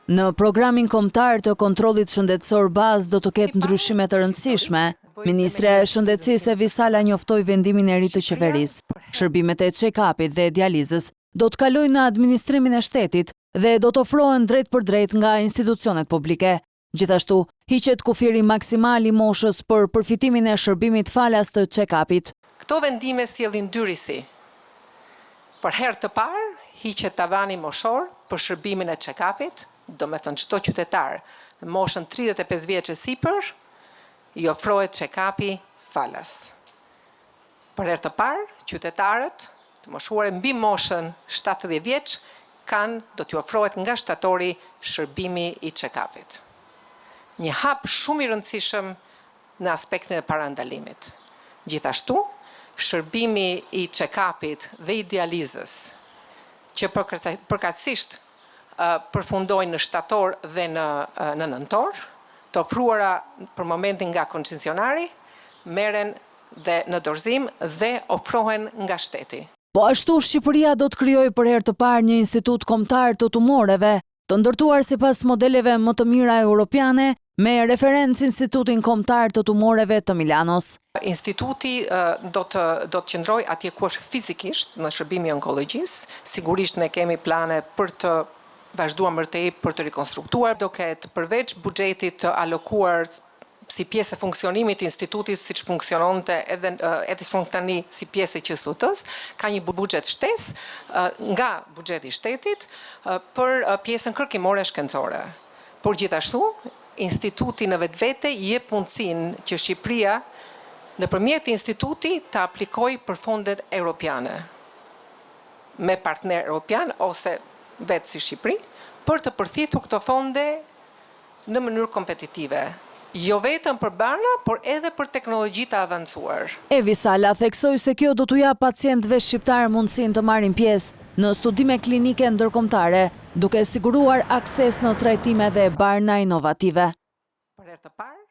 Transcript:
Në programin kombëtar të kontrollit shëndetësor bazë do të ketë ndryshime të rëndësishme. Ministrja e Shëndetësisë Visala njoftoi vendimin e ri të qeverisë. Shërbimet e check-upit dhe dializës do të kalojnë në administrimin e shtetit dhe do të ofrohen drejt për drejt nga institucionet publike. Gjithashtu, hiqet kufiri maksimal i moshës për përfitimin e shërbimit falas të check-upit. Këto vendime sjellin dy risi. Për herë të parë, hiqet tavani moshor për shërbimin e check-upit, do me thënë çdo qytetar në moshën 35 vjeç e sipër, i ofrohet check-upi falas. Për herë të parë, qytetarët të moshuar mbi moshën 70 vjeç do t'ju ofrohet nga shtatori shërbimi i check-upit. Një hap shumë i rëndësishëm në aspektin e parandalimit. Gjithashtu, shërbimi i check-upit dhe i dializës, që përkatësisht përfundojnë në shtator dhe në nëntor, të ofruara për momentin nga koncesionari, merren dhe në dorëzim dhe ofrohen nga shteti. Po ashtu Shqipëria do të krijojë për herë të parë një institut kombëtar të tumoreve, të ndërtuar sipas modeleve më të mira europiane, me referencë Institutin Kombëtar të Tumoreve të Milanos. Instituti do të qëndrojë atje ku është fizikisht në shërbimi onkologjisë. Sigurisht ne kemi plane për të vazhduar më tej për të rikonstruktuar, do ketë përveç buxhetit të alokuar si pjesë e funksionimit të institutit siç funksiononte edhe tani si pjesë e QSUT-s, ka një buxhet shtesë nga buxheti i shtetit për pjesën kërkimore shkencore. Por gjithashtu, instituti në vetvete jep mundësinë që Shqipëria nëpërmjet institutit të aplikojë për fondet europiane me partner europian ose vetë si Shqipëri, për të përfitur këto fonde në mënyrë kompetitive. Jo vetëm për barra, por edhe për teknologji të avancuar. Visala theksoi se kjo do t'u jap pacientëve shqiptar mundësinë të marrin pjesë në studime klinike ndërkombëtare, duke siguruar akses në trajtime dhe barna inovative. Për herë të parë,